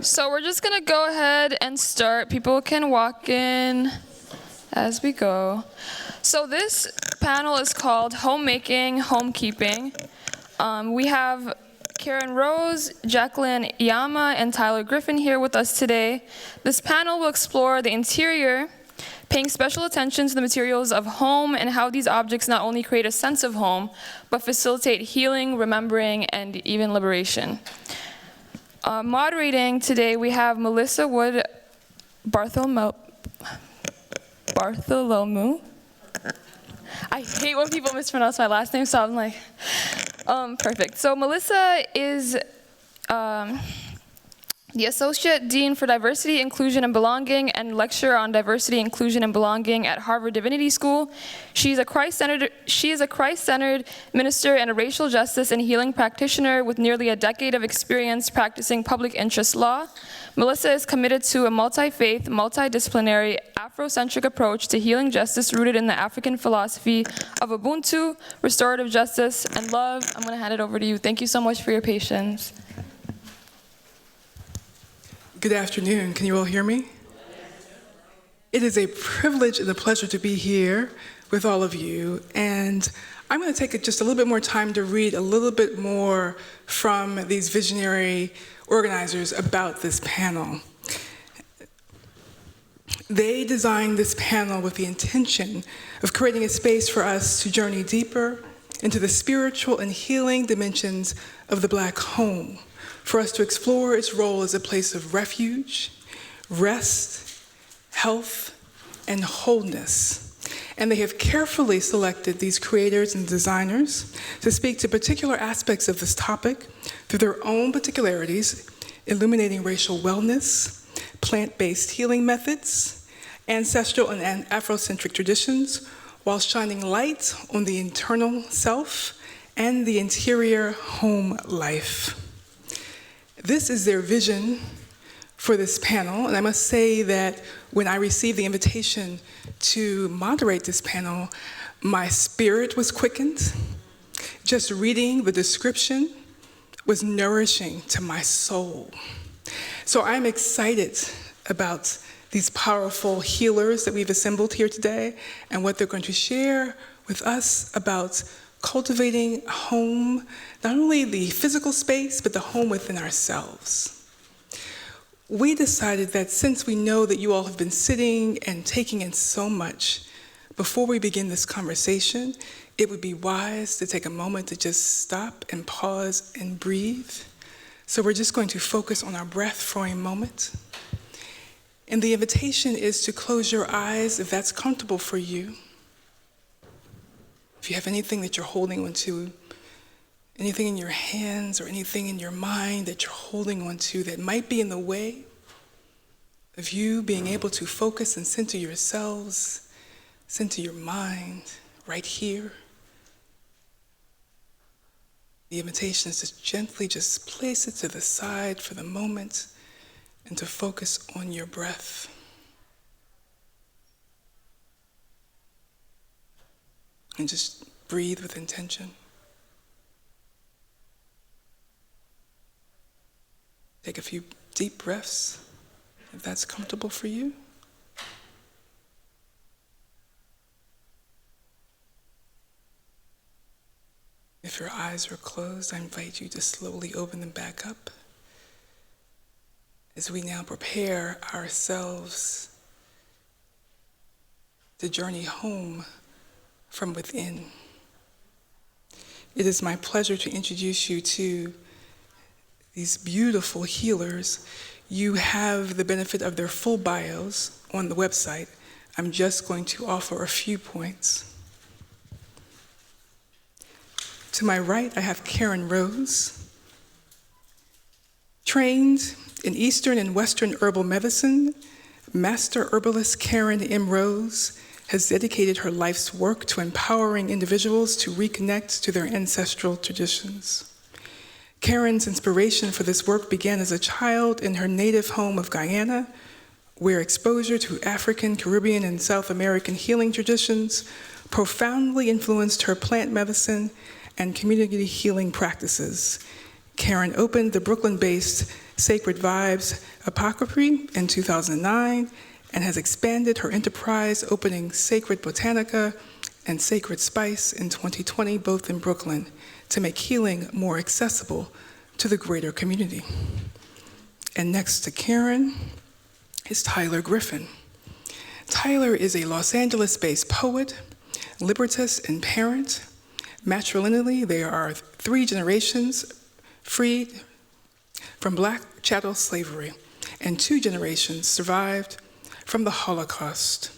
So we're just gonna go ahead and start. People can walk in as we go. So this panel is called Homemaking, Homekeeping. We have Karen Rose, Jacquelyn, Iyamah, and Tyler Griffin here with us today. This panel will explore the interior, paying special attention to the materials of home and how these objects not only create a sense of home, but facilitate healing, remembering, and even liberation. Moderating today, we have Melissa Wood Bartholomew. I hate when people mispronounce my last name, so I'm like, perfect. So Melissa is the Associate Dean for Diversity, Inclusion, and Belonging, and lecturer on diversity, inclusion, and belonging at Harvard Divinity School. She is a Christ-centered minister and a racial justice and healing practitioner with nearly a decade of experience practicing public interest law. Melissa is committed to a multi-faith, multidisciplinary, Afrocentric approach to healing justice rooted in the African philosophy of Ubuntu, restorative justice, and love. I'm going to hand it over to you. Thank you so much for your patience. Good afternoon. Can you all hear me? It is a privilege and a pleasure to be here with all of you. And I'm going to take just a little bit more time to read a little bit more from these visionary organizers about this panel. They designed this panel with the intention of creating a space for us to journey deeper into the spiritual and healing dimensions of the Black home, for us to explore its role as a place of refuge, rest, health, and wholeness. And they have carefully selected these creators and designers to speak to particular aspects of this topic through their own particularities, illuminating racial wellness, plant-based healing methods, ancestral and Afrocentric traditions, while shining light on the internal self and the interior home life. This is their vision for this panel, and I must say that when I received the invitation to moderate this panel, my spirit was quickened. Just reading the description was nourishing to my soul. So I'm excited about these powerful healers that we've assembled here today and what they're going to share with us about cultivating home, not only the physical space, but the home within ourselves. We decided that since we know that you all have been sitting and taking in so much, before we begin this conversation, it would be wise to take a moment to just stop and pause and breathe. So we're just going to focus on our breath for a moment. And the invitation is to close your eyes if that's comfortable for you. If you have anything that you're holding onto, anything in your hands or anything in your mind that you're holding onto that might be in the way of you being able to focus and center yourselves, center your mind right here. The invitation is to gently just place it to the side for the moment and to focus on your breath. And just breathe with intention. Take a few deep breaths, if that's comfortable for you. If your eyes are closed, I invite you to slowly open them back up as we now prepare ourselves to journey home from within. It is my pleasure to introduce you to these beautiful healers. You have the benefit of their full bios on the website. I'm just going to offer a few points. To my right, I have Karen Rose. Trained in Eastern and Western herbal medicine, Master Herbalist Karen M. Rose has dedicated her life's work to empowering individuals to reconnect to their ancestral traditions. Karen's inspiration for this work began as a child in her native home of Guyana, where exposure to African, Caribbean, and South American healing traditions profoundly influenced her plant medicine and community healing practices. Karen opened the Brooklyn-based Sacred Vibes Apothecary in 2009 and has expanded her enterprise, opening Sacred Botanica and Sacred Spice in 2020, both in Brooklyn, to make healing more accessible to the greater community. And next to Karen is Tyler Griffin. Tyler is a Los Angeles-based poet, libertist, and parent. Matrilineally, they are 3 generations freed from Black chattel slavery, and 2 generations survived from the Holocaust.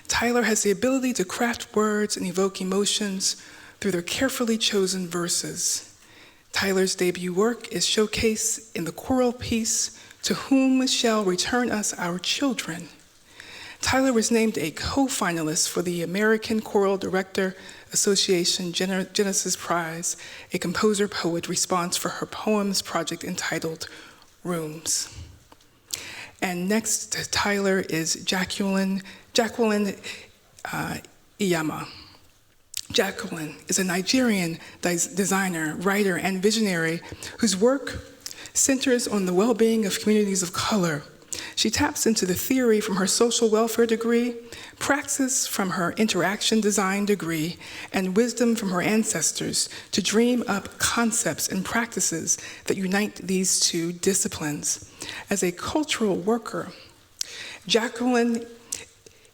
Tyler has the ability to craft words and evoke emotions through their carefully chosen verses. Tyler's debut work is showcased in the choral piece, "To Whom Shall Return Us Our Children." Tyler was named a co-finalist for the American Choral Director Association Genesis Prize, a composer-poet response for her poems project entitled Rooms. And next to Tyler is Jacquelyn Iyamah. Jacquelyn is a Nigerian designer, writer, and visionary whose work centers on the well-being of communities of color. She taps into the theory from her social welfare degree, praxis from her interaction design degree, and wisdom from her ancestors to dream up concepts and practices that unite these 2 disciplines. As a cultural worker, Jacquelyn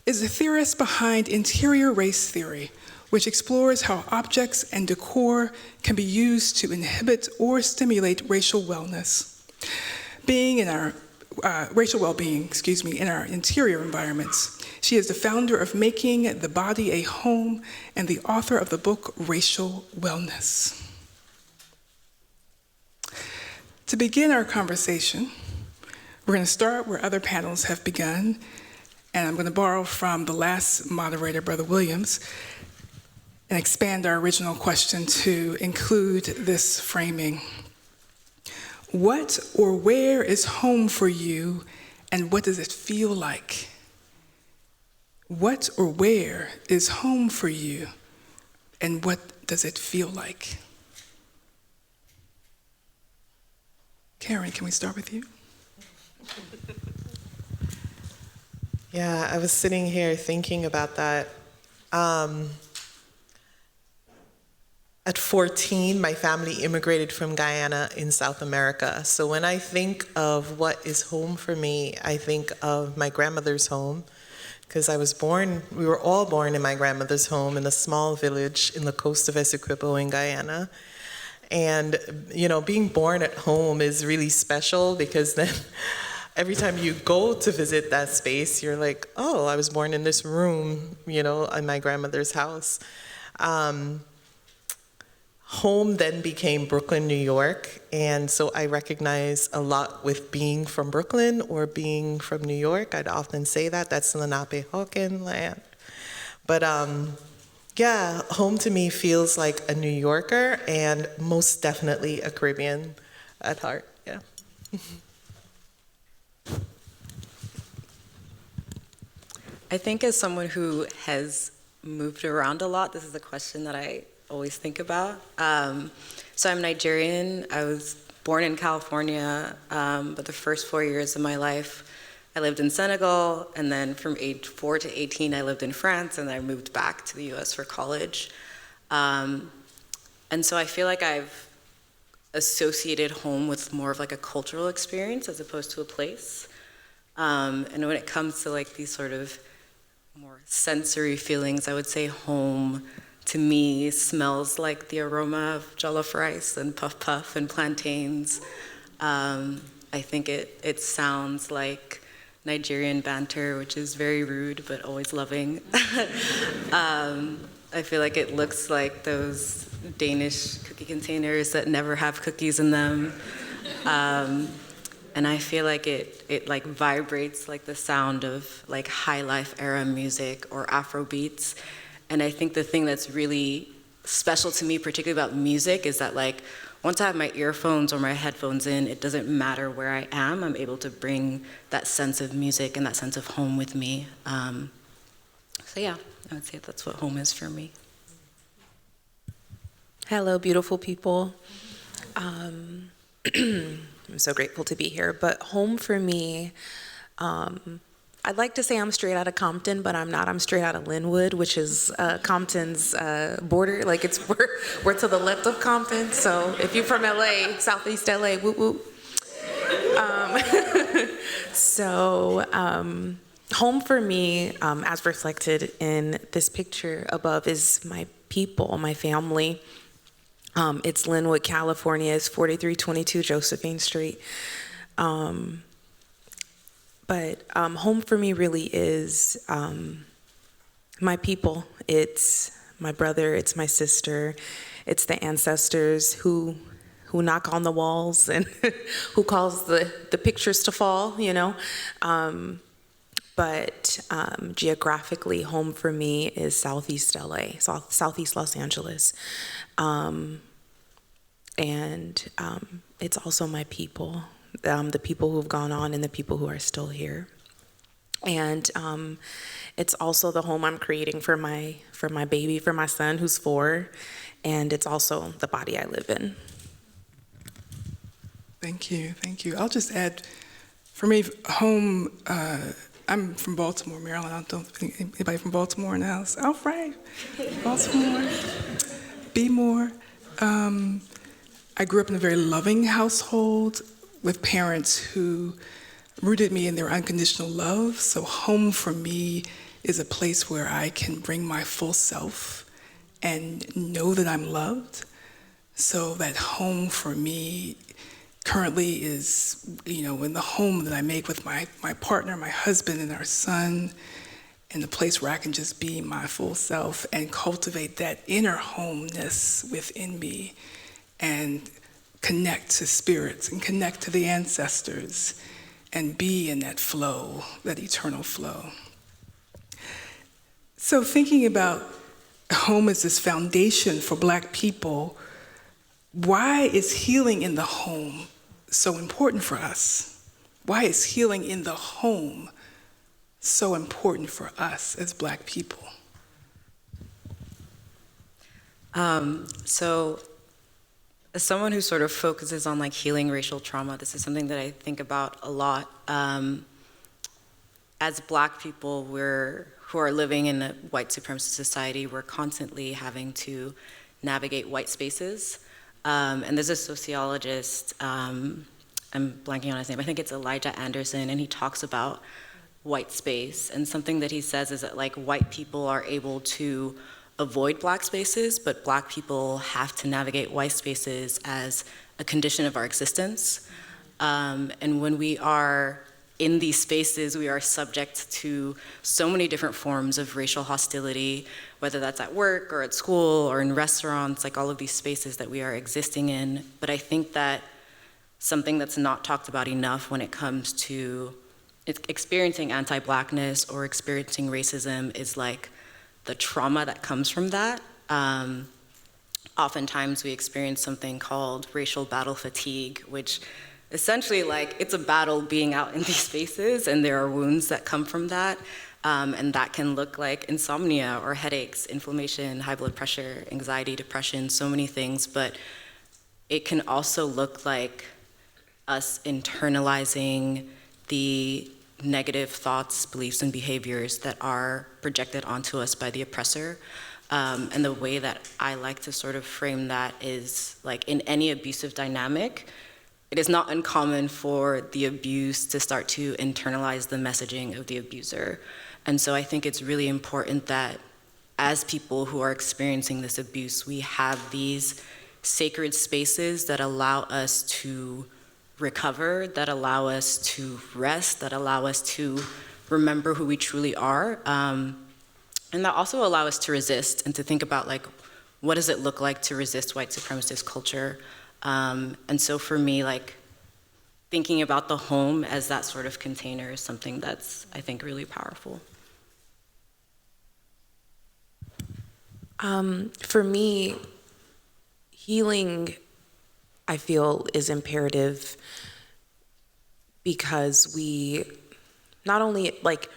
is the theorist behind interior race theory, which explores how objects and decor can be used to inhibit or stimulate racial wellness. Racial well-being, in our interior environments. She is the founder of Making the Body a Home and the author of the book Racial Wellness. To begin our conversation, we're going to start where other panels have begun, and I'm going to borrow from the last moderator, Brother Williams, and expand our original question to include this framing. What or where is home for you, and what does it feel like? What or where is home for you, and what does it feel like? Karen, can we start with you? Yeah, I was sitting here thinking about that. At 14, my family immigrated from Guyana in South America. So when I think of what is home for me, I think of my grandmother's home, because we were all born in my grandmother's home in a small village in the coast of Essequibo in Guyana. And, being born at home is really special, because then every time you go to visit that space, you're like, oh, I was born in this room, in my grandmother's house. Home then became Brooklyn, New York, and so I recognize a lot with being from Brooklyn or being from New York. I'd often say that's Lenape-Hawken land. But yeah, home to me feels like a New Yorker and most definitely a Caribbean at heart, yeah. I think as someone who has moved around a lot, this is a question that I always think about. So I'm Nigerian. I was born in California, but the first 4 years of my life, I lived in Senegal, and then from age 4 to 18, I lived in France, and I moved back to the US for college. And so I feel like I've associated home with more of like a cultural experience as opposed to a place. And when it comes to like these sort of more sensory feelings, I would say home to me smells like the aroma of jollof rice and puff puff and plantains. I think it sounds like Nigerian banter, which is very rude but always loving. I feel like it looks like those Danish cookie containers that never have cookies in them. And I feel like it like vibrates like the sound of like high life era music or Afro beats. And I think the thing that's really special to me, particularly about music, is that like once I have my earphones or my headphones in, it doesn't matter where I am. I'm able to bring that sense of music and that sense of home with me. So yeah, I would say that's what home is for me. Hello, beautiful people. I'm so grateful to be here. But home for me, I'd like to say I'm straight out of Compton, but I'm not. I'm straight out of Linwood, which is Compton's border. Like we're to the left of Compton. So if you're from LA, Southeast LA, whoop whoop. Home for me, as reflected in this picture above, is my people, my family. It's Linwood, California. It's 4322 Josephine Street. But home for me really is my people. It's my brother, it's my sister, it's the ancestors who knock on the walls and who cause the pictures to fall, you know. But geographically, home for me is Southeast LA, Southeast Los Angeles. It's also my people, the people who've gone on and the people who are still here. And it's also the home I'm creating for my baby, for my son who's 4, and it's also the body I live in. Thank you. I'll just add, for me, home, I'm from Baltimore, Maryland. I don't think anybody from Baltimore in the house. Oh, right. Baltimore. Be more. I grew up in a very loving household with parents who rooted me in their unconditional love. So home for me is a place where I can bring my full self and know that I'm loved. So that home for me currently is, in the home that I make with my partner, my husband, and our son, and the place where I can just be my full self and cultivate that inner homeness within me and connect to spirits and connect to the ancestors and be in that flow, that eternal flow. So thinking about home as this foundation for Black people, why is healing in the home so important for us? Why is healing in the home so important for us as Black people? So as someone who sort of focuses on like healing racial trauma, this is something that I think about a lot. As Black people, who are living in a white supremacist society, we're constantly having to navigate white spaces. And there's a sociologist, I'm blanking on his name, I think it's Elijah Anderson, and he talks about white space. And something that he says is that like white people are able to avoid Black spaces, but Black people have to navigate white spaces as a condition of our existence. And when we are in these spaces, we are subject to so many different forms of racial hostility, whether that's at work or at school or in restaurants, like all of these spaces that we are existing in. But I think that something that's not talked about enough when it comes to experiencing anti-Blackness or experiencing racism is like the trauma that comes from that. Oftentimes we experience something called racial battle fatigue, which essentially like it's a battle being out in these spaces, and there are wounds that come from that. And that can look like insomnia or headaches, inflammation, high blood pressure, anxiety, depression, so many things. But it can also look like us internalizing the negative thoughts, beliefs, and behaviors that are projected onto us by the oppressor. And the way that I like to sort of frame that is like in any abusive dynamic, it is not uncommon for the abuse to start to internalize the messaging of the abuser. And so I think it's really important that as people who are experiencing this abuse, we have these sacred spaces that allow us to recover, that allow us to rest, that allow us to remember who we truly are, and that also allow us to resist and to think about like, what does it look like to resist white supremacist culture? And so for me, like thinking about the home as that sort of container is something that's, I think, really powerful. For me, healing, I feel, is imperative because we not only, like,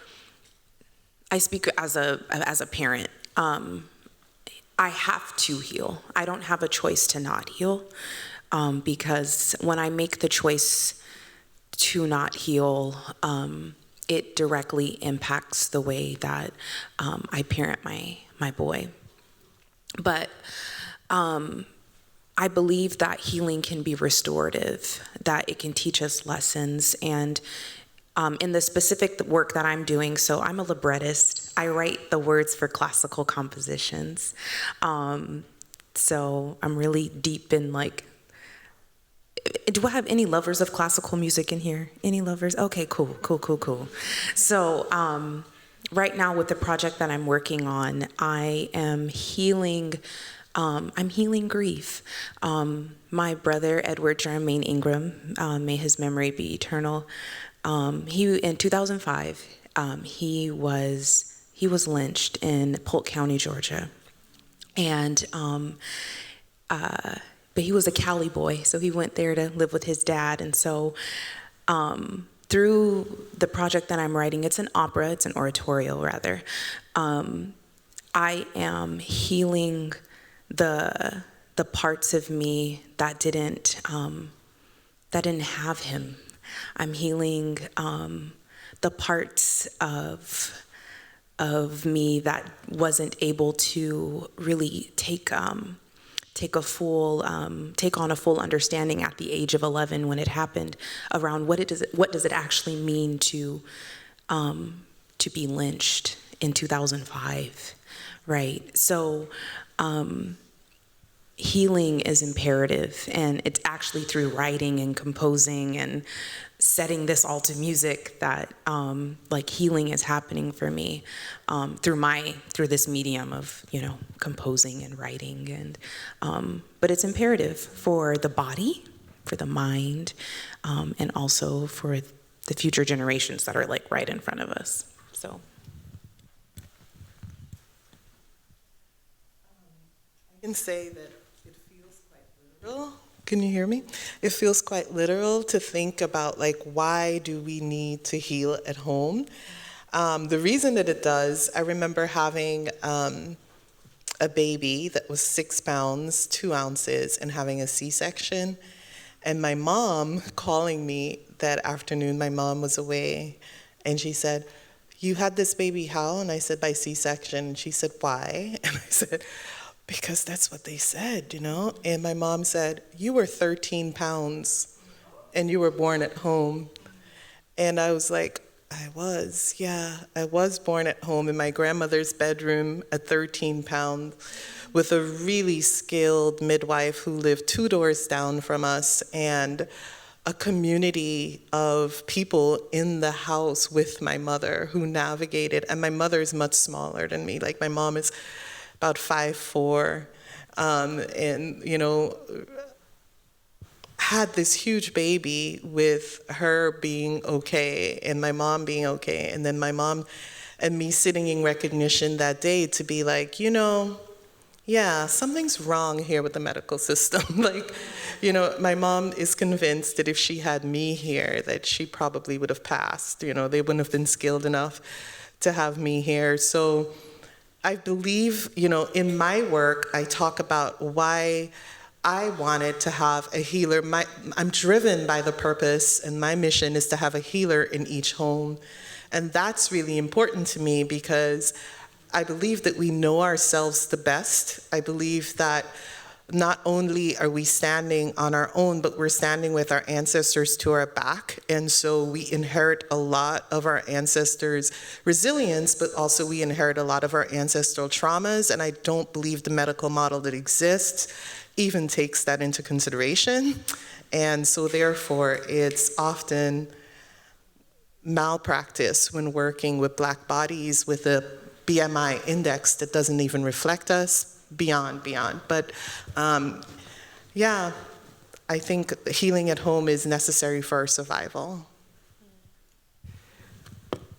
I speak as a parent, I have to heal. I don't have a choice to not heal. because when I make the choice to not heal, it directly impacts the way that I parent my boy. But I believe that healing can be restorative, that it can teach us lessons. And in the specific work that I'm doing, so I'm a librettist. I write the words for classical compositions. So I'm really deep in like, do I have any lovers of classical music in here? Any lovers? Okay, cool. So right now with the project that I'm working on, I am healing, I'm healing grief. My brother, Edward Jermaine Ingram, may his memory be eternal. In 2005, he was lynched in Polk County, Georgia. And but he was a Cali boy, so he went there to live with his dad. And so through the project that I'm writing, it's an opera, it's an oratorio rather, I am healing the parts of me that didn't have him. I'm healing the parts of me that wasn't able to really take on a full understanding at the age of 11 when it happened, around what does it actually mean to be lynched in 2005, right? So healing is imperative, and it's actually through writing and composing and setting this all to music that like healing is happening for me through this medium of composing and writing. And but it's imperative for the body, for the mind, and also for the future generations that are like right in front of us. So I can say that it feels quite literal. Can you hear me? It feels quite literal to think about like, why do we need to heal at home? The reason that it does, I remember having a baby that was 6 pounds, 2 ounces, and having a C-section. And my mom calling me that afternoon, my mom was away, and she said, "You had this baby how?" And I said, "By C-section." And she said, "Why?" And I said, "Because that's what they said, And my mom said, "You were 13 pounds and you were born at home." And I was like, I was born at home in my grandmother's bedroom at 13 pounds with a really skilled midwife who lived 2 doors down from us, and a community of people in the house with my mother who navigated. And my mother's much smaller than me. Like, my mom is about 5'4", and had this huge baby with her being okay and my mom being okay, and then my mom and me sitting in recognition that day to be like, something's wrong here with the medical system. Like, my mom is convinced that if she had me here, that she probably would have passed. They wouldn't have been skilled enough to have me here. So I believe, in my work, I talk about why I wanted to have a healer. I'm driven by the purpose, and my mission is to have a healer in each home. And that's really important to me because I believe that we know ourselves the best. I believe that not only are we standing on our own, but we're standing with our ancestors to our back. And so we inherit a lot of our ancestors' resilience, but also we inherit a lot of our ancestral traumas. And I don't believe the medical model that exists even takes that into consideration. And so therefore, it's often malpractice when working with Black bodies with a BMI index that doesn't even reflect us. Beyond. But I think healing at home is necessary for our survival.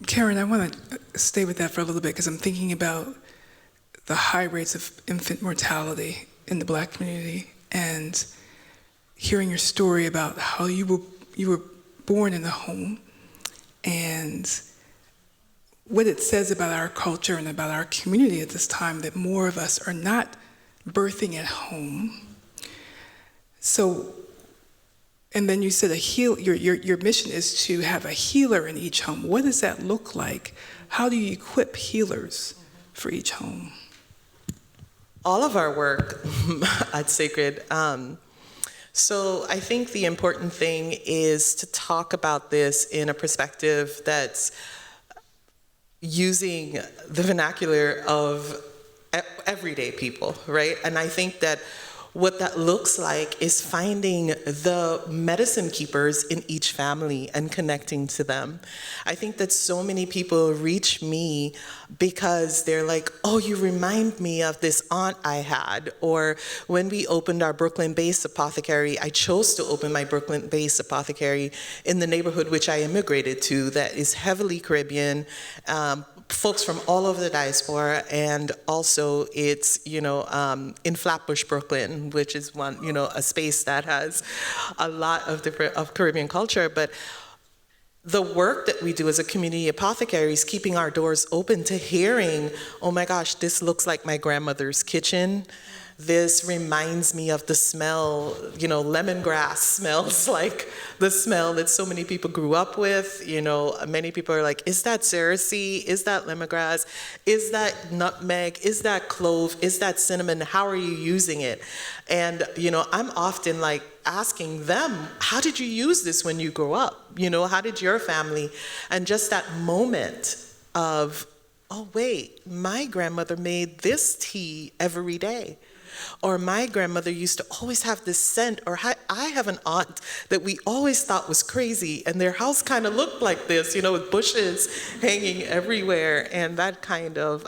Karen, I want to stay with that for a little bit because I'm thinking about the high rates of infant mortality in the Black community, and hearing your story about how you were born in a home, and what it says about our culture and about our community at this time, that more of us are not birthing at home. So And then you said your mission is to have a healer in each home. What does that look like? How do you equip healers for each home? All of our work at Sacred. So I think the important thing is to talk about this in a perspective that's using the vernacular of everyday people, right? And I think that what that looks like is finding the medicine keepers in each family and connecting to them. I think that so many people reach me because they're like, oh, you remind me of this aunt I had. Or when we opened our Brooklyn-based apothecary, I chose to open my Brooklyn-based apothecary in the neighborhood which I immigrated to that is heavily Caribbean, folks from all over the diaspora, and also it's, in Flatbush, Brooklyn, which is one, a space that has a lot of Caribbean culture. But the work that we do as a community apothecary is keeping our doors open to hearing, oh my gosh, this looks like my grandmother's kitchen. This reminds me of the smell, lemongrass smells like the smell that so many people grew up with. Many people are like, is that cerasee? Is that lemongrass? Is that nutmeg? Is that clove? Is that cinnamon? How are you using it? And, I'm often like asking them, how did you use this when you grew up? How did your family? And just that moment of, oh, wait, my grandmother made this tea every day. Or my grandmother used to always have this scent, or I have an aunt that we always thought was crazy, and their house kind of looked like this, with bushes hanging everywhere, and that kind of,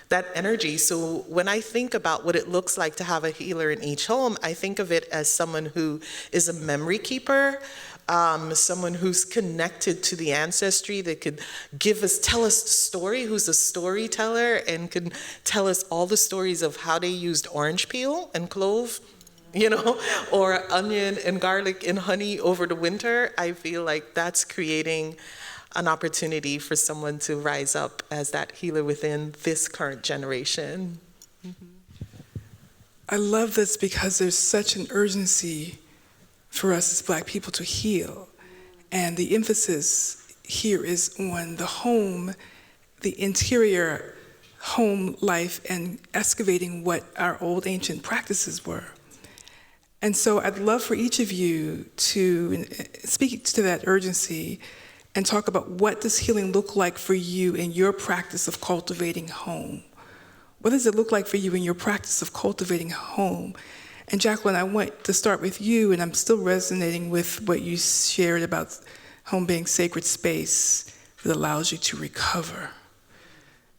that energy. So when I think about what it looks like to have a healer in each home, I think of it as someone who is a memory keeper, someone who's connected to the ancestry that could tell us the story, who's a storyteller and can tell us all the stories of how they used orange peel and clove, or onion and garlic and honey over the winter. I feel like that's creating an opportunity for someone to rise up as that healer within this current generation. I love this because there's such an urgency for us as Black people to heal. And the emphasis here is on the home, the interior home life, and excavating what our old ancient practices were. And so I'd love for each of you to speak to that urgency and talk about what does healing look like for you in your practice of cultivating home. What does it look like for you in your practice of cultivating home? And Jacquelyn, I want to start with you, and I'm still resonating with what you shared about home being sacred space that allows you to recover.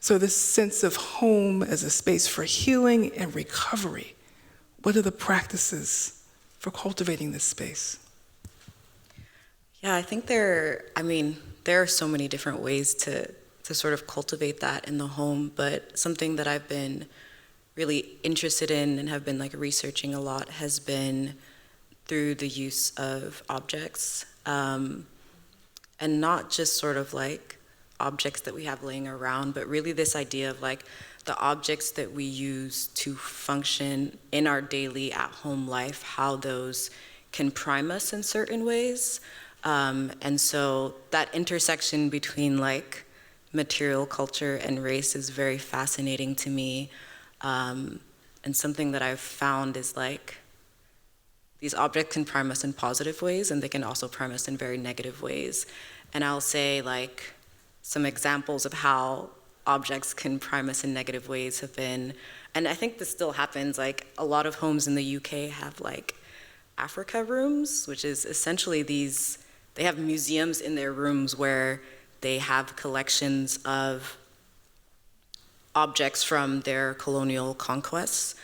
So this sense of home as a space for healing and recovery, what are the practices for cultivating this space? Yeah, I think there are so many different ways to sort of cultivate that in the home, but something that I've been really interested in and have been researching a lot has been through the use of objects, and not just sort of objects that we have laying around, but really this idea of the objects that we use to function in our daily at-home life, how those can prime us in certain ways. And so that intersection between material culture and race is very fascinating to me. And something that I've found is these objects can prime us in positive ways, and they can also prime us in very negative ways. And I'll say some examples of how objects can prime us in negative ways have been, and I think this still happens, a lot of homes in the UK have Africa rooms, which is essentially they have museums in their rooms where they have collections of objects from their colonial conquests.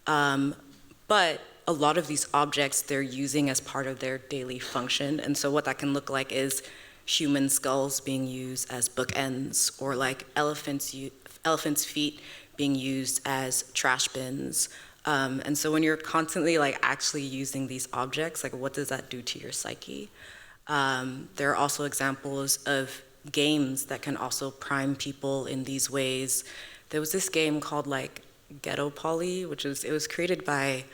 But a lot of these objects they're using as part of their daily function. And so what that can look like is human skulls being used as bookends, or elephants' feet being used as trash bins. And so when you're constantly actually using these objects, what does that do to your psyche? There are also examples of games that can also prime people in these ways. There was this game called Ghetto Poly, it was created by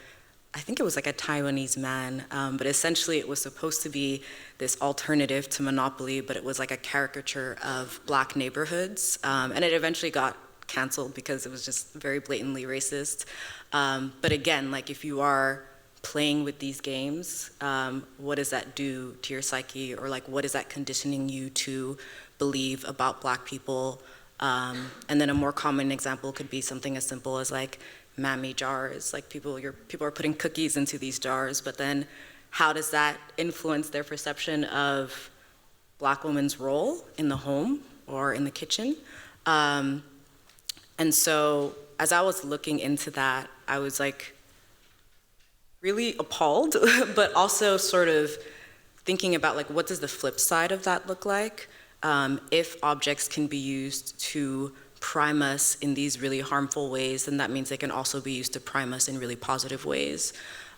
I think it was like a Taiwanese man, but essentially it was supposed to be this alternative to Monopoly, but it was like a caricature of black neighborhoods, and it eventually got canceled because it was just very blatantly racist. But again, like if you are playing with these games, what does that do to your psyche, or like what is that conditioning you to believe about black people? And then a more common example could be something as simple as like mammy jars, like people are putting cookies into these jars, but then how does that influence their perception of black women's role in the home or in the kitchen? And so as I was looking into that, I was like really appalled, but also sort of thinking about like what does the flip side of that look like? If objects can be used to prime us in these really harmful ways, then that means they can also be used to prime us in really positive ways.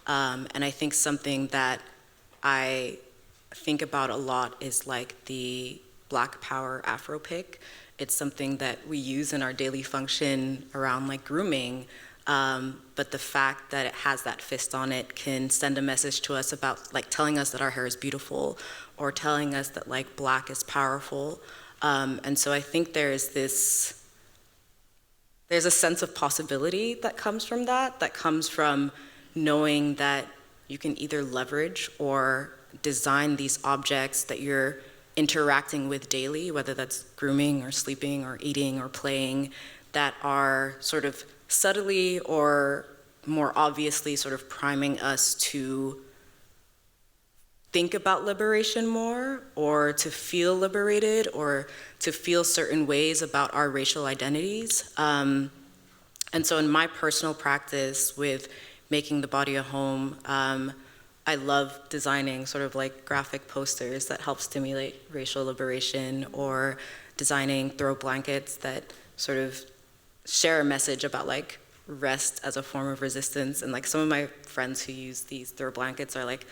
And I think something that I think about a lot is like the Black Power Afro pick. It's something that we use in our daily function around like grooming, but the fact that it has that fist on it can send a message to us about like telling us that our hair is beautiful or telling us that like black is powerful. And so I think there's a sense of possibility that comes from that comes from knowing that you can either leverage or design these objects that you're interacting with daily, whether that's grooming or sleeping or eating or playing, that are sort of subtly or more obviously sort of priming us to think about liberation more, or to feel liberated, or to feel certain ways about our racial identities. And so in my personal practice with making the body a home, I love designing sort of like graphic posters that help stimulate racial liberation, or designing throw blankets that sort of share a message about like rest as a form of resistance. And like some of my friends who use these throw blankets are like,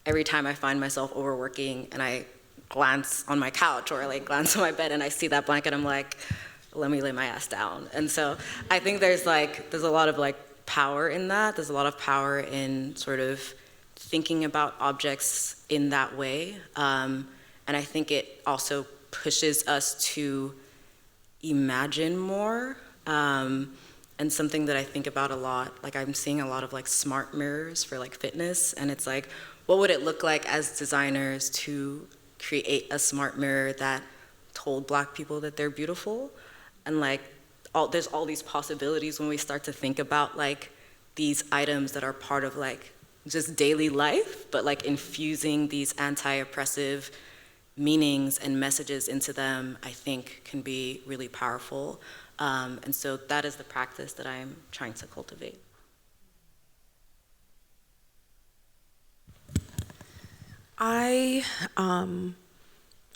every time I find myself overworking and I glance on my couch or I like glance on my bed and I see that blanket, I'm like, let me lay my ass down. And so I think there's a lot of like power in that. There's a lot of power in sort of thinking about objects in that way. And I think it also pushes us to imagine more. And something that I think about a lot, like I'm seeing a lot of like smart mirrors for like fitness, and it's like, what would it look like as designers to create a smart mirror that told black people that they're beautiful? And like, there's all these possibilities when we start to think about like these items that are part of like just daily life, but like infusing these anti-oppressive meanings and messages into them, I think can be really powerful. And so that is the practice that I'm trying to cultivate. I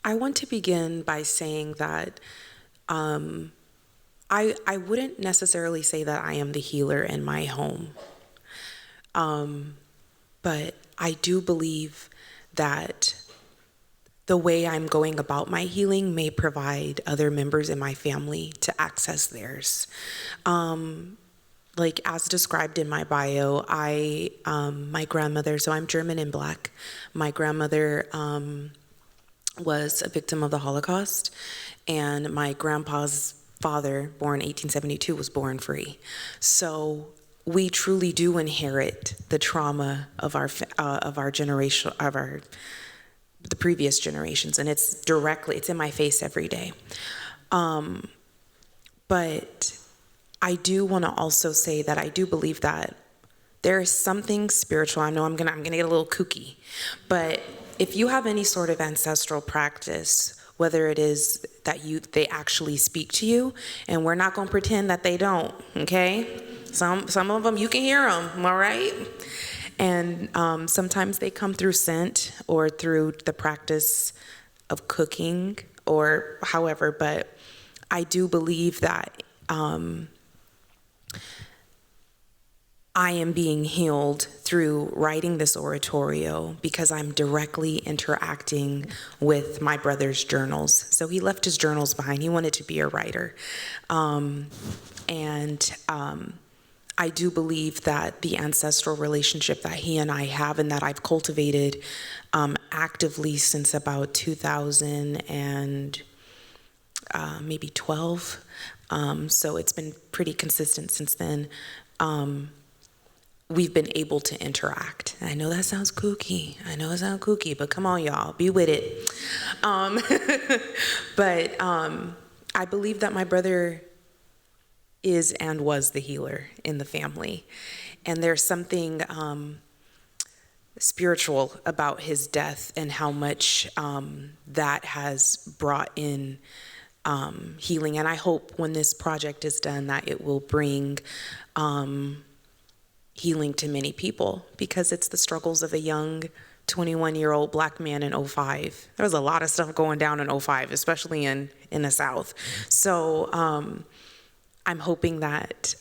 want to begin by saying that I wouldn't necessarily say that I am the healer in my home, but I do believe that the way I'm going about my healing may provide other members in my family to access theirs. Like as described in my bio, my grandmother, so I'm German and Black. My grandmother was a victim of the Holocaust, and my grandpa's father, born 1872, was born free. So we truly do inherit the trauma of our generation, the previous generations, and it's in my face every day. But I do want to also say that I do believe that there is something spiritual. I know I'm gonna get a little kooky, but if you have any sort of ancestral practice, whether it is that they actually speak to you, and we're not gonna pretend that they don't, okay? Some of them you can hear them, all right? And sometimes they come through scent or through the practice of cooking or however, but I do believe that I am being healed through writing this oratorio because I'm directly interacting with my brother's journals. So he left his journals behind. He wanted to be a writer. I do believe that the ancestral relationship that he and I have and that I've cultivated actively since about 2000 and maybe 12. So it's been pretty consistent since then. We've been able to interact. I know that sounds kooky. But come on, y'all, be with it. But I believe that my brother is and was the healer in the family. And there's something spiritual about his death and how much that has brought in healing. And I hope when this project is done that it will bring healing to many people, because it's the struggles of a young 21-year-old Black man in 05. There was a lot of stuff going down in 05, especially in the South. So I'm hoping that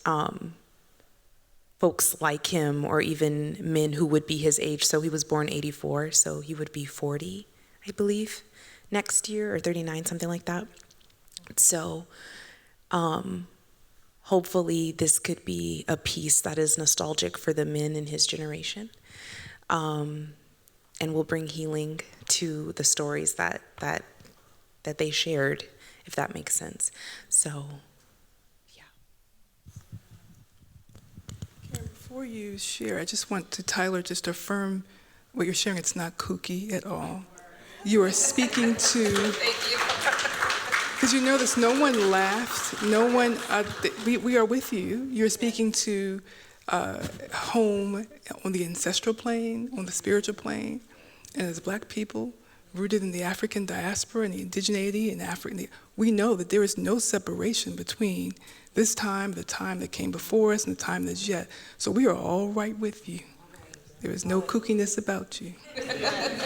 folks like him, or even men who would be his age, so he was born 84, so he would be 40, I believe, next year, or 39, something like that. So hopefully this could be a piece that is nostalgic for the men in his generation, and will bring healing to the stories that they shared, if that makes sense. So, yeah. Karen, before you share, I just want to, Tyler, just affirm what you're sharing. It's not kooky at all. You are speaking to... Thank you. Because you know this, no one laughed, no one, we are with you. You're speaking to home on the ancestral plane, on the spiritual plane, and as Black people, rooted in the African diaspora and the indigeneity in Africa, we know that there is no separation between this time, the time that came before us, and the time that's yet. So we are all right with you. There is no kookiness about you.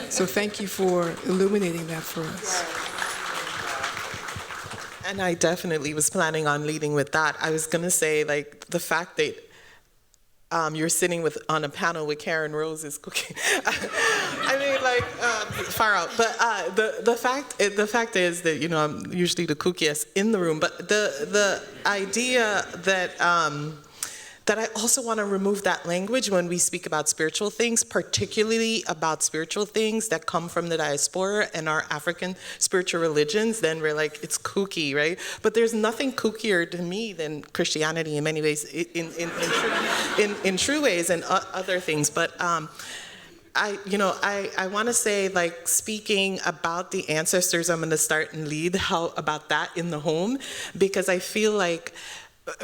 So thank you for illuminating that for us. And I definitely was planning on leading with that. I was going to say, like, the fact that you're sitting on a panel with Karen Rose is cooking. I mean, like, far out. But the fact is that, you know, I'm usually the kookiest in the room. But the idea that that I also want to remove that language when we speak about spiritual things, particularly about spiritual things that come from the diaspora and our African spiritual religions, then we're like, it's kooky, right? But there's nothing kookier to me than Christianity in many ways, in true ways, and other things. But I want to say, like, speaking about the ancestors, I'm going to start and lead about that in the home, because I feel like,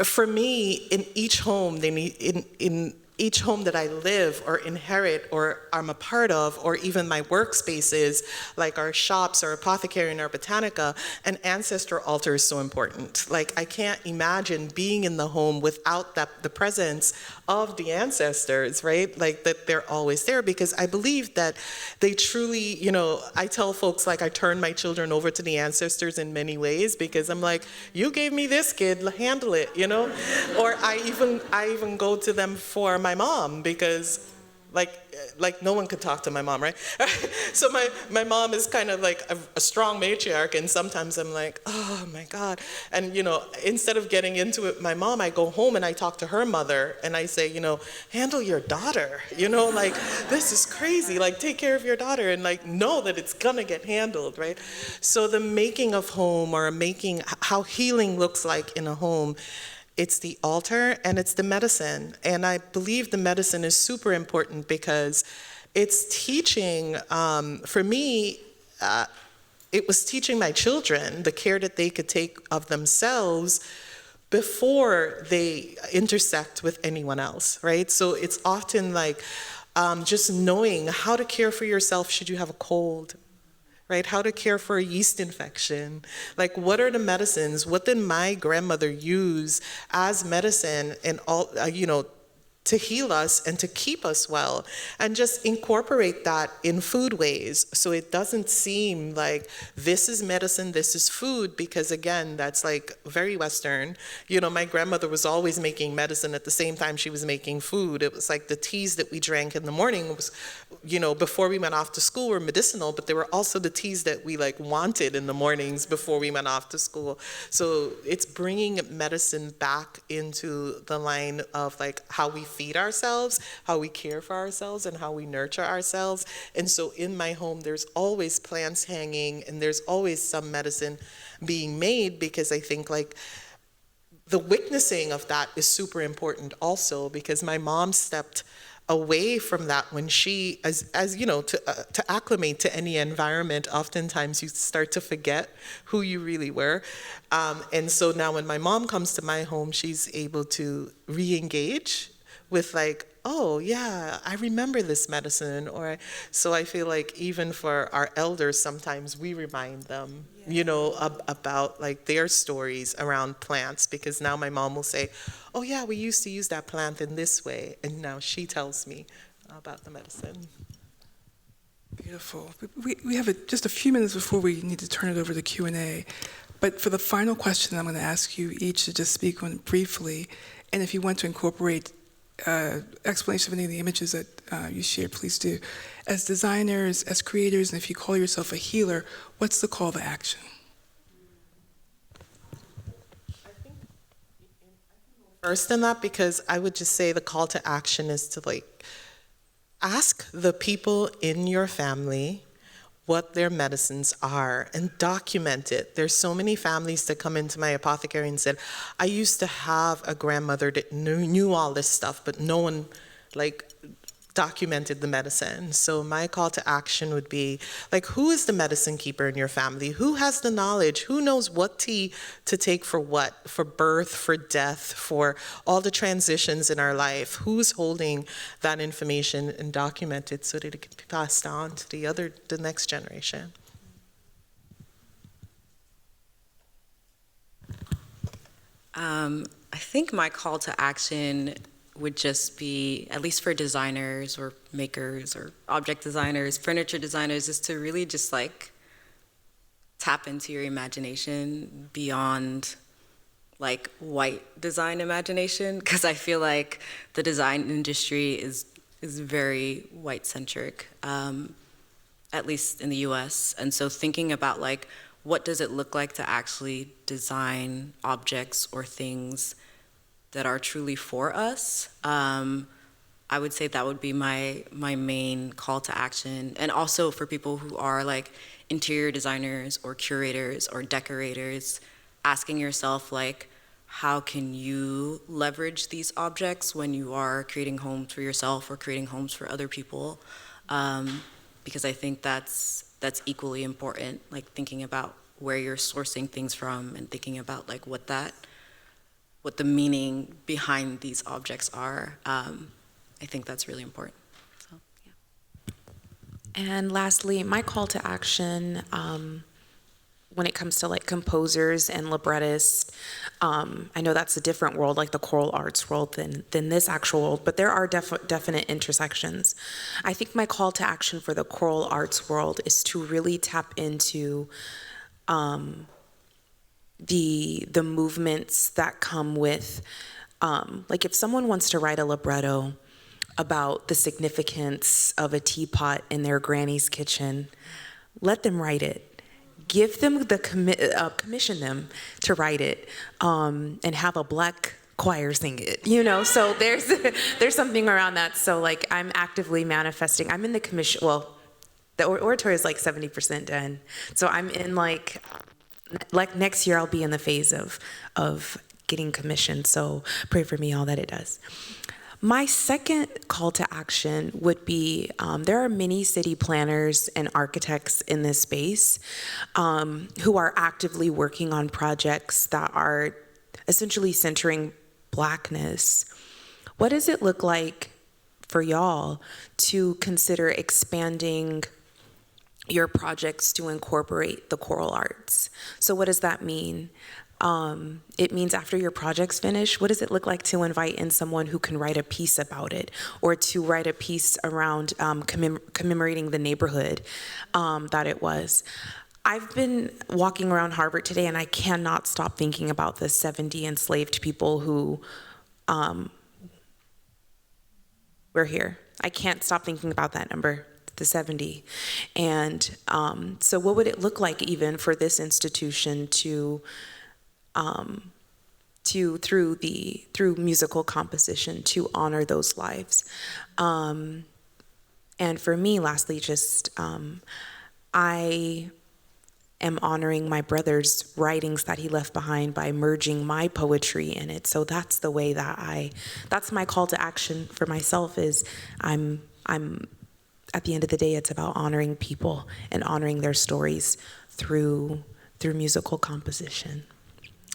for me, in each home, in each home that I live or inherit or I'm a part of, or even my workspaces, like our shops, our apothecary and our botanica, an ancestor altar is so important. Like, I can't imagine being in the home without the presence of the ancestors, right? Like, that they're always there, because I believe that they truly, you know, I tell folks, like, I turn my children over to the ancestors in many ways, because I'm like, you gave me this, kid, handle it, you know? Or I even go to them for my mom, because like no one could talk to my mom, right? So my mom is kind of like a strong matriarch, and sometimes I'm like, oh my God. And, you know, instead of getting into it, my mom, I go home and I talk to her mother and I say, you know, handle your daughter, you know, like, this is crazy, like, take care of your daughter, and like, know that it's gonna get handled, right? So the making of home, or making how healing looks like in a home, it's the altar and it's the medicine. And I believe the medicine is super important, because it's teaching, for me, it was teaching my children the care that they could take of themselves before they intersect with anyone else, right? So it's often like just knowing how to care for yourself should you have a cold, right? How to care for a yeast infection. Like, what are the medicines? What did my grandmother use as medicine, and all, you know, to heal us and to keep us well, and just incorporate that in food ways so it doesn't seem like this is medicine, this is food, because again, that's like very Western. You know, my grandmother was always making medicine at the same time she was making food. It was like the teas that we drank in the morning was, you know, before we went off to school were medicinal, but they were also the teas that we like wanted in the mornings before we went off to school. So it's bringing medicine back into the line of like how we feed ourselves, how we care for ourselves, and how we nurture ourselves. And so in my home, there's always plants hanging, and there's always some medicine being made, because I think like the witnessing of that is super important also, because my mom stepped away from that when she, as you know, to acclimate to any environment, oftentimes you start to forget who you really were. And so now when my mom comes to my home, she's able to re-engage with like, oh yeah, I remember this medicine. So I feel like even for our elders, sometimes we remind them, you know, about like their stories around plants, because now my mom will say, oh yeah, we used to use that plant in this way, and now she tells me about the medicine. Beautiful. We have just a few minutes before we need to turn it over to Q&A. But for the final question, I'm going to ask you each to just speak on it briefly. And if you want to incorporate explanation of any of the images that you shared, please do. As designers, as creators, and if you call yourself a healer, what's the call to action? First in that, because I would just say the call to action is to like ask the people in your family what their medicines are and document it. There's so many families that come into my apothecary and said, I used to have a grandmother that knew all this stuff, but no one like documented the medicine. So my call to action would be like, who is the medicine keeper in your family? Who has the knowledge? Who knows what tea to take for what? For birth, for death, for all the transitions in our life? Who's holding that information and document it so that it can be passed on to the next generation? I think my call to action would just be, at least for designers or makers or object designers, furniture designers, is to really just like tap into your imagination beyond like white design imagination, because I feel like the design industry is very white centric, at least in the US. And so thinking about like, what does it look like to actually design objects or things that are truly for us? I would say that would be my main call to action. And also for people who are like interior designers or curators or decorators, asking yourself like, how can you leverage these objects when you are creating homes for yourself or creating homes for other people? Because I think that's equally important, like thinking about where you're sourcing things from and thinking about like what the meaning behind these objects are. I think that's really important. So, yeah. And lastly, my call to action, when it comes to like composers and librettists, I know that's a different world, like the choral arts world, than this actual world, but there are definite intersections. I think my call to action for the choral arts world is to really tap into the movements that come with, like if someone wants to write a libretto about the significance of a teapot in their granny's kitchen, let them write it. Give them the commission them to write it, and have a black choir sing it, you know? So there's something around that. So like I'm actively manifesting. I'm in the commission, well, the oratory is like 70% done. So I'm in like next year I'll be in the phase of getting commissioned. So pray for me, all that it does. My second call to action would be, there are many city planners and architects in this space who are actively working on projects that are essentially centering Blackness. What does it look like for y'all to consider expanding your projects to incorporate the choral arts? So what does that mean? It means after your project's finished, what does it look like to invite in someone who can write a piece about it, or to write a piece around commemorating the neighborhood that it was? I've been walking around Harvard today, and I cannot stop thinking about the 70 enslaved people who were here. I can't stop thinking about that number, the 70. And so what would it look like even for this institution to through musical composition, to honor those lives? And for me, lastly, just I am honoring my brother's writings that he left behind by merging my poetry in it. So that's the way that that's my call to action for myself, is I'm at the end of the day, it's about honoring people and honoring their stories through musical composition.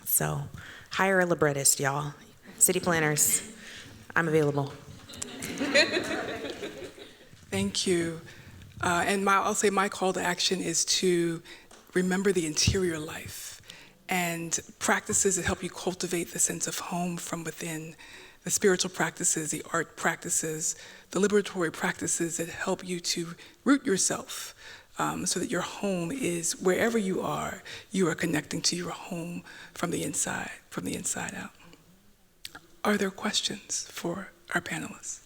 So hire a librettist, y'all. City planners, I'm available. Thank you. And I'll say my call to action is to remember the interior life and practices that help you cultivate the sense of home from within, the spiritual practices, the art practices, the liberatory practices that help you to root yourself, so that your home is, wherever you are connecting to your home from the inside out. Are there questions for our panelists?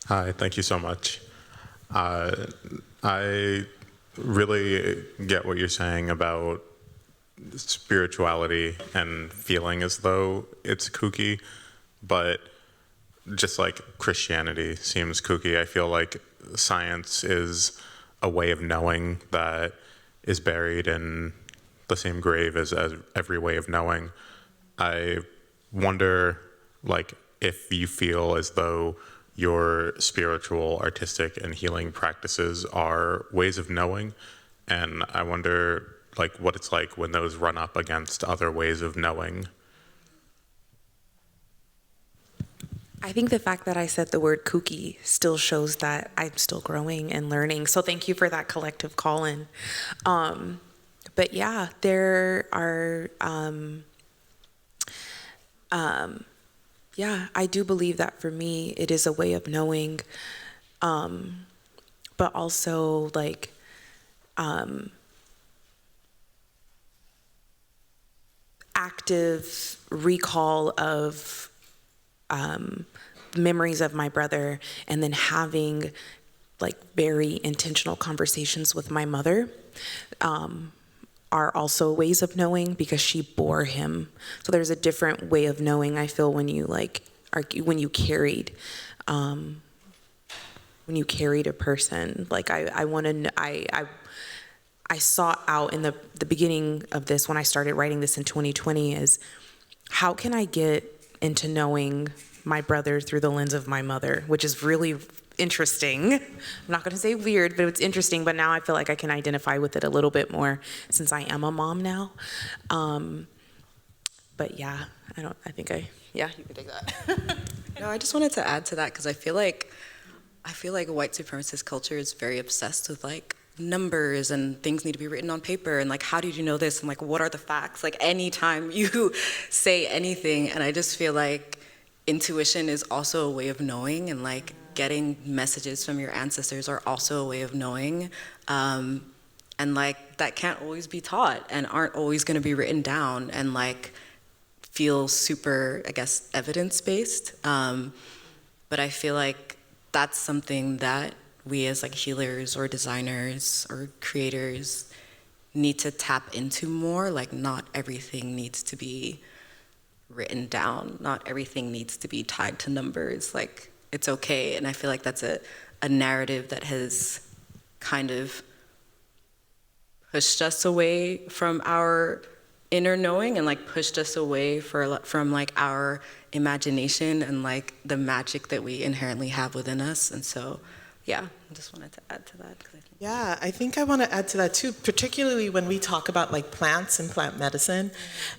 Hi, thank you so much. I really get what you're saying about spirituality and feeling as though it's kooky, but just like Christianity seems kooky, I feel like science is a way of knowing that is buried in the same grave as every way of knowing. I wonder, like, if you feel as though your spiritual, artistic, and healing practices are ways of knowing, and I wonder, like, what it's like when those run up against other ways of knowing. I think the fact that I said the word kooky still shows that I'm still growing and learning. So thank you for that collective call-in. But yeah, there are, yeah, I do believe that for me, it is a way of knowing, but also like, active recall of memories of my brother, and then having like very intentional conversations with my mother are also ways of knowing, because she bore him. So there's a different way of knowing, I feel, when you like when you carried a person. Like I sought out in the beginning of this, when I started writing this in 2020, is how can I get into knowing my brother through the lens of my mother, which is really interesting. I'm not going to say weird, but it's interesting. But now I feel like I can identify with it a little bit more since I am a mom now. But yeah, you can take that. No, I just wanted to add to that, because I feel like white supremacist culture is very obsessed with like numbers, and things need to be written on paper, and like, how did you know this, and like, what are the facts, like anytime you say anything. And I just feel like intuition is also a way of knowing, and like getting messages from your ancestors are also a way of knowing, and like that can't always be taught and aren't always going to be written down and like feel super, I guess, evidence-based. But I feel like that's something that we as like healers or designers or creators need to tap into more. Like, not everything needs to be written down. Not everything needs to be tied to numbers. Like, it's okay. And I feel like that's a narrative that has kind of pushed us away from our inner knowing, and like pushed us away from like our imagination and like the magic that we inherently have within us. And so, yeah, I just wanted to add to that. 'Cause I think Yeah, I think I want to add to that too, particularly when we talk about like plants and plant medicine.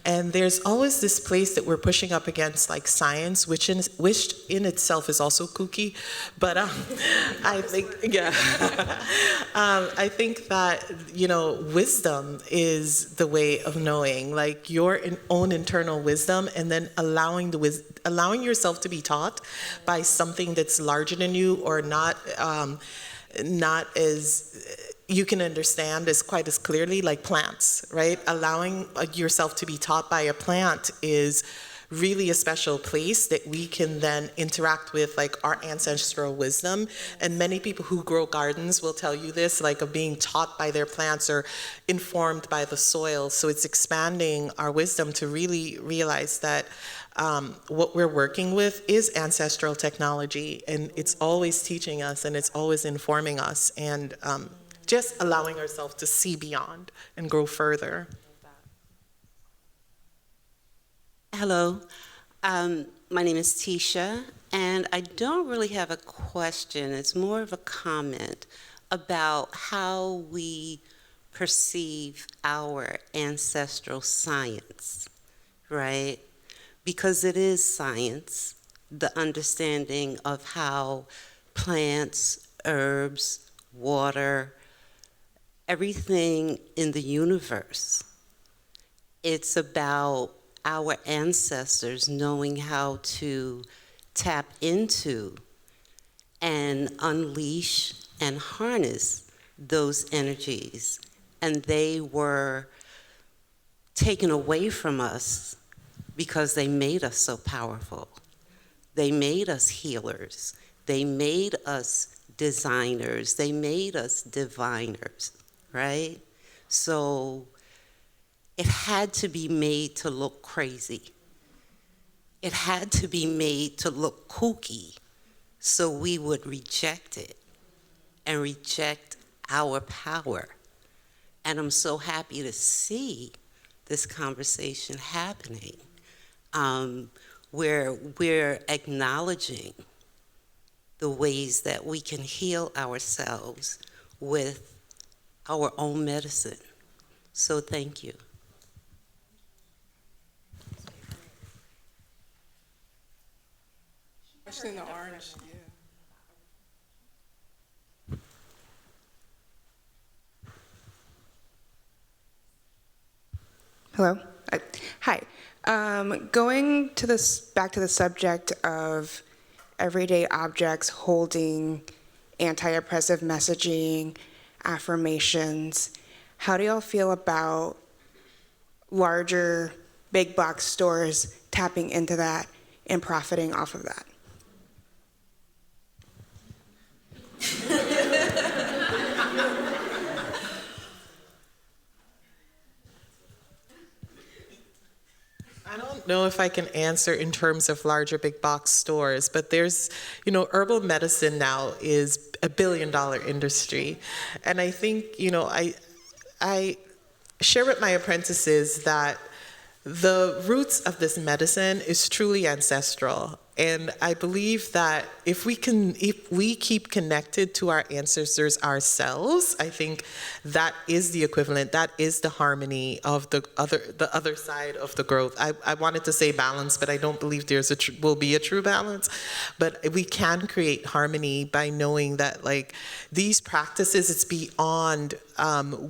And there's always this place that we're pushing up against like science, which in itself is also kooky. But I think, yeah, I think that, wisdom is the way of knowing, like your own internal wisdom, and then allowing yourself to be taught by something that's larger than you or not as you can understand as quite as clearly, like plants, right? Allowing yourself to be taught by a plant is really a special place that we can then interact with, like our ancestral wisdom. And many people who grow gardens will tell you this, like of being taught by their plants or informed by the soil. So it's expanding our wisdom to really realize that what we're working with is ancestral technology, and it's always teaching us and it's always informing us, and just allowing ourselves to see beyond and grow further. Hello, my name is Tisha, and I don't really have a question. It's more of a comment about how we perceive our ancestral science, right? Because it is science, the understanding of how plants, herbs, water, everything in the universe, it's about our ancestors knowing how to tap into and unleash and harness those energies. And they were taken away from us because they made us so powerful. They made us healers. They made us designers. They made us diviners, right? So it had to be made to look crazy. It had to be made to look kooky, so we would reject it and reject our power. And I'm so happy to see this conversation happening, where we're acknowledging the ways that we can heal ourselves with our own medicine. So thank you. Especially in the orange, yeah. Hello. Hi. Going to back to the subject of everyday objects holding anti-oppressive messaging, affirmations. How do y'all feel about larger big box stores tapping into that and profiting off of that? I don't know if I can answer in terms of larger big box stores, but there's, herbal medicine now is a $1 billion industry. And I think, I share with my apprentices that the roots of this medicine is truly ancestral. And I believe that if we keep connected to our ancestors ourselves, I think that is the equivalent, that is the harmony of the other side of the growth. I wanted to say balance, but I don't believe will be a true balance. But we can create harmony by knowing that like these practices, it's beyond,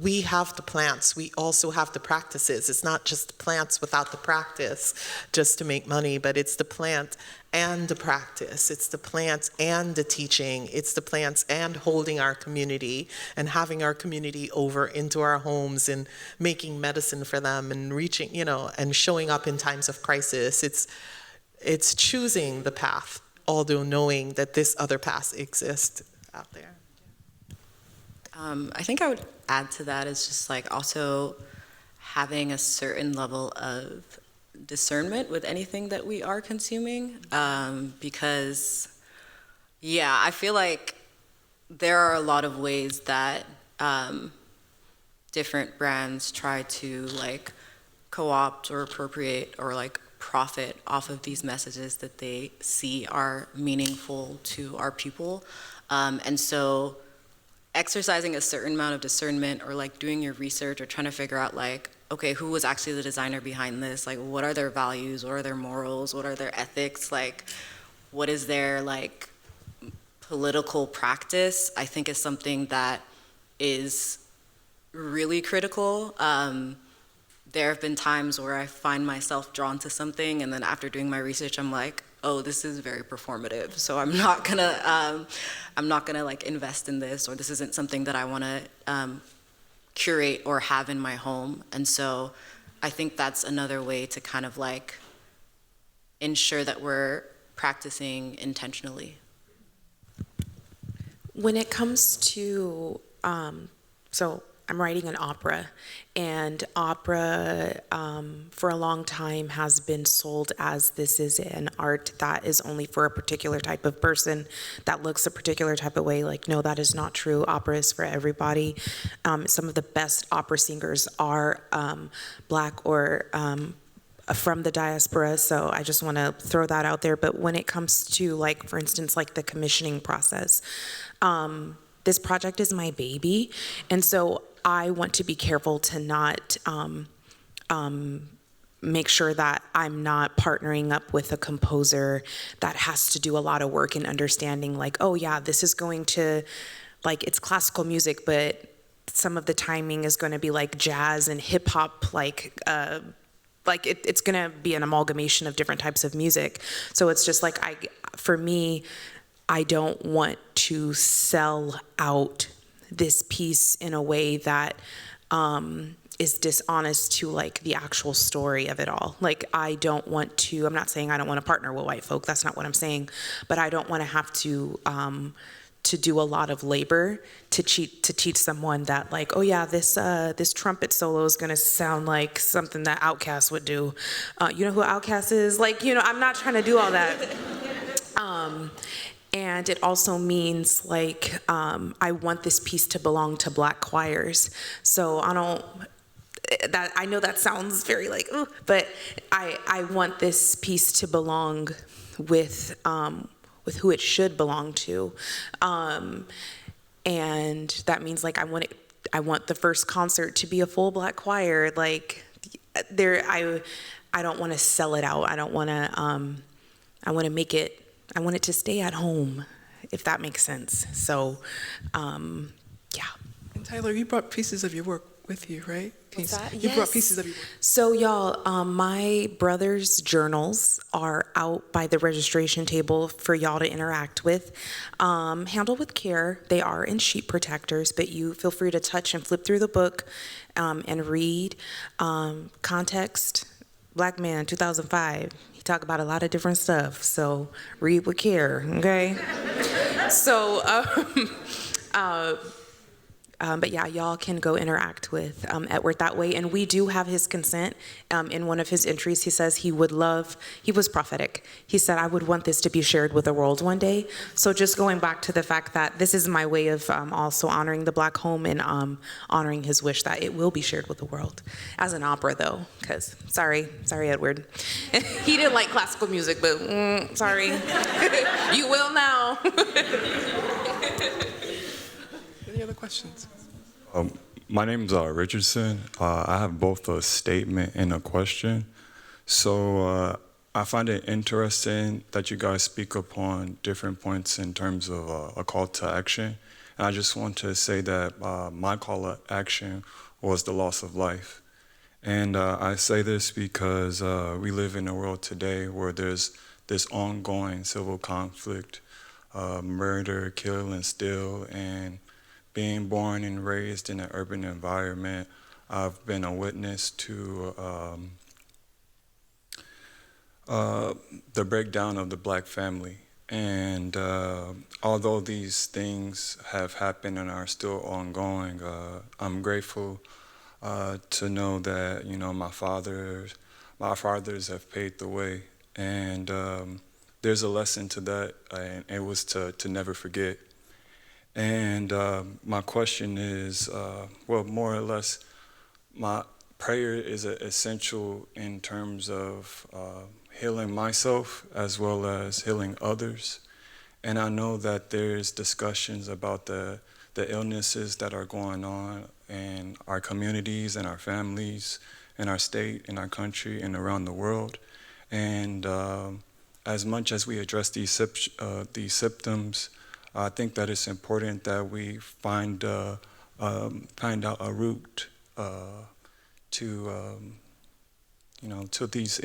we have the plants, we also have the practices. It's not just the plants without the practice just to make money, but it's the plant and the practice. It's the plants and the teaching. It's the plants and holding our community and having our community over into our homes and making medicine for them and reaching, and showing up in times of crisis. It's choosing the path, although knowing that this other path exists out there. I think I would add to that is just like also having a certain level of discernment with anything that we are consuming, because I feel like there are a lot of ways that different brands try to like co-opt or appropriate or like profit off of these messages that they see are meaningful to our people, and so exercising a certain amount of discernment, or like doing your research, or trying to figure out like, okay, who was actually the designer behind this? Like, what are their values? What are their morals? What are their ethics? Like, what is their like political practice? I think is something that is really critical. There have been times where I find myself drawn to something, and then after doing my research, I'm like, oh, this is very performative, so I'm not gonna like invest in this, or this isn't something that I want to curate or have in my home. And so I think that's another way to kind of like ensure that we're practicing intentionally. When it comes to, so I'm writing an opera, and opera for a long time has been sold as this is an art that is only for a particular type of person that looks a particular type of way. Like, no, that is not true. Opera is for everybody. Some of the best opera singers are Black or from the diaspora, so I just want to throw that out there. But when it comes to, like, for instance, like the commissioning process, this project is my baby, and so I want to be careful to not make sure that I'm not partnering up with a composer that has to do a lot of work in understanding, like, oh yeah, this is going to, like, it's classical music, but some of the timing is going to be like jazz and hip hop, it's gonna be an amalgamation of different types of music. So it's just like, for me, I don't want to sell out this piece in a way that is dishonest to like the actual story of it all. Like, I don't want to, I'm not saying I don't want to partner with white folk, that's not what I'm saying, but I don't want to have to do a lot of labor to teach someone that, like, oh yeah, this trumpet solo is gonna sound like something that Outkast would do. You know who Outkast is? Like, you know, I'm not trying to do all that. And it also means, like, I want this piece to belong to Black choirs. So I know that sounds very like, ooh, but I want this piece to belong with who it should belong to. And that means, like, I want the first concert to be a full Black choir. Like, I don't want to sell it out. I want it to stay at home, if that makes sense. So, yeah. And Tyler, you brought pieces of your work with you, right? What's that? You brought pieces of your work. So y'all, my brother's journals are out by the registration table for y'all to interact with. Handle with care. They are in sheet protectors, but you feel free to touch and flip through the book and read. Context, Black man, 2005. He talked about a lot of different stuff, so read with care, okay? So, but yeah, y'all can go interact with Edward that way. And we do have his consent. In one of his entries, he says he was prophetic. He said, I would want this to be shared with the world one day. So just going back to the fact that this is my way of also honoring the Black home and honoring his wish that it will be shared with the world. As an opera, though, because sorry, Edward. He didn't like classical music, but sorry. You will now. Any other questions? My name's Richardson. I have both a statement and a question. So I find it interesting that you guys speak upon different points in terms of a call to action. And I just want to say that my call to action was the loss of life. And I say this because we live in a world today where there's this ongoing civil conflict, murder, kill, and steal, and being born and raised in an urban environment, I've been a witness to the breakdown of the Black family. And although these things have happened and are still ongoing, I'm grateful to know that, you know, my fathers have paved the way. And there's a lesson to that, and it was to never forget. And my question is, well, more or less, my prayer is essential in terms of healing myself as well as healing others. And I know that there's discussions about the the illnesses that are going on in our communities and our families, in our state, in our country, and around the world. And as much as we address these symptoms, I think that it's important that we find out a root to these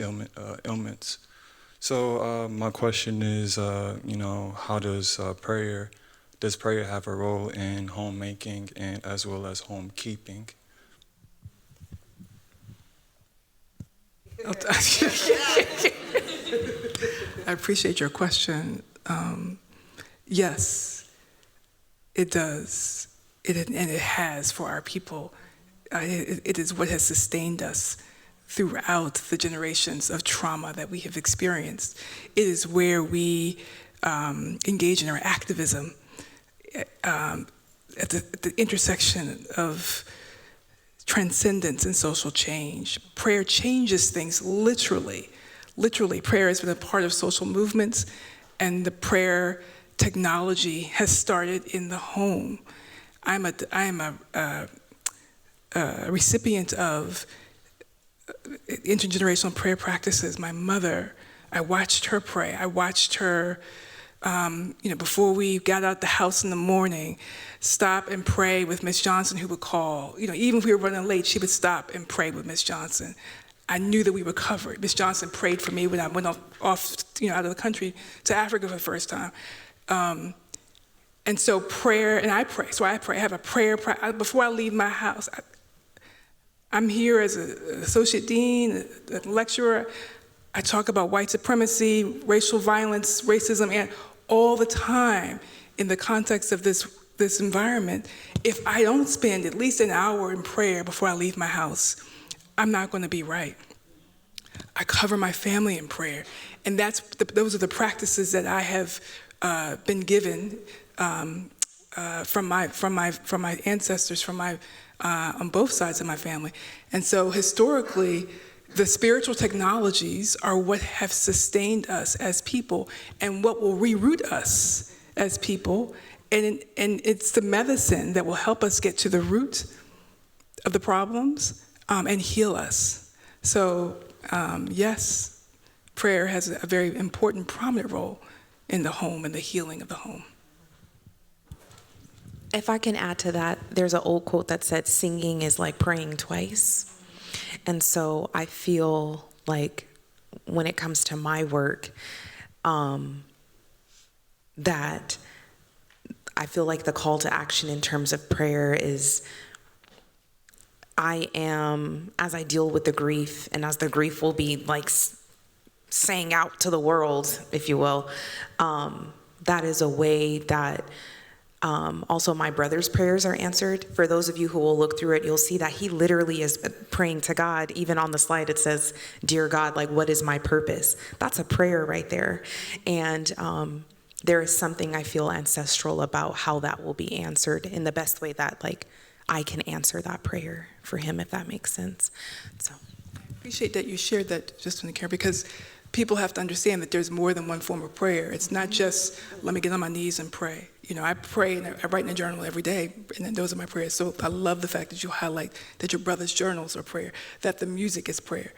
ailments. So my question is, how does prayer have a role in homemaking and as well as homekeeping? I appreciate your question. Yes, it does. And it has for our people. It is what has sustained us throughout the generations of trauma that we have experienced. It is where we engage in our activism at the intersection of transcendence and social change. Prayer changes things literally. Literally, prayer has been a part of social movements, and the prayer technology has started in the home. I am a recipient of intergenerational prayer practices. My mother, I watched her pray. I watched her, before we got out the house in the morning, stop and pray with Miss Johnson, who would call. Even if we were running late, she would stop and pray with Miss Johnson. I knew that we were covered. Miss Johnson prayed for me when I went off out of the country to Africa for the first time. And so prayer, and I pray. So I pray. I have a prayer before I leave my house. I'm here as an associate dean, a lecturer. I talk about white supremacy, racial violence, racism, and all the time in the context of this environment. If I don't spend at least an hour in prayer before I leave my house, I'm not going to be right. I cover my family in prayer, and those are the practices that I have been given from my ancestors, on both sides of my family. And so historically, the spiritual technologies are what have sustained us as people and what will reroot us as people. And it's the medicine that will help us get to the root of the problems and heal us. So yes, prayer has a very important, prominent role in the home and the healing of the home. If I can add to that, there's an old quote that said, singing is like praying twice. And so I feel like when it comes to my work, that I feel like the call to action in terms of prayer is, I am, as I deal with the grief, and as the grief will be like saying out to the world, if you will, that is a way that also my brother's prayers are answered. For those of you who will look through it, you'll see that he literally is praying to God. Even on the slide, it says, "Dear God, like, what is my purpose?" That's a prayer right there. And there is something I feel ancestral about how that will be answered in the best way that, like, I can answer that prayer for him, if that makes sense. So I appreciate that you shared that, just in the care, because people have to understand that there's more than one form of prayer. It's not just, let me get on my knees and pray. I pray and I write in a journal every day, and then those are my prayers. So I love the fact that you highlight that your brother's journals are prayer, that the music is prayer.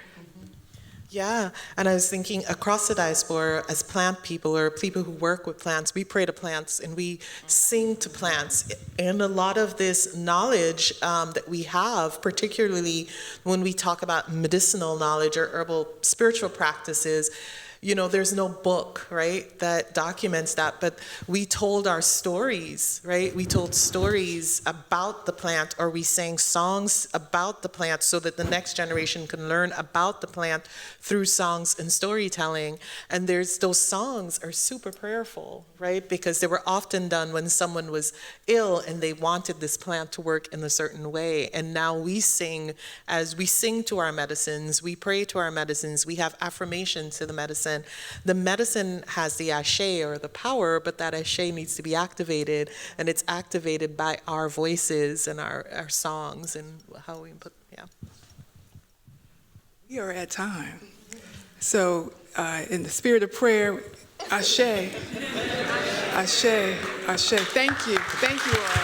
Yeah, and I was thinking across the diaspora, as plant people or people who work with plants, we pray to plants and we sing to plants. And a lot of this knowledge that we have, particularly when we talk about medicinal knowledge or herbal spiritual practices, there's no book, right, that documents that, but we told our stories, right? We told stories about the plant, or we sang songs about the plant so that the next generation can learn about the plant through songs and storytelling. And those songs are super prayerful, right? Because they were often done when someone was ill and they wanted this plant to work in a certain way. And now we sing, as we sing to our medicines, we pray to our medicines, we have affirmation to the medicine. The medicine has the ashe, or the power, but that ashe needs to be activated, and it's activated by our voices and our songs and how we put, yeah. We are at time. So in the spirit of prayer, ashe, ashe, ashe. Thank you all.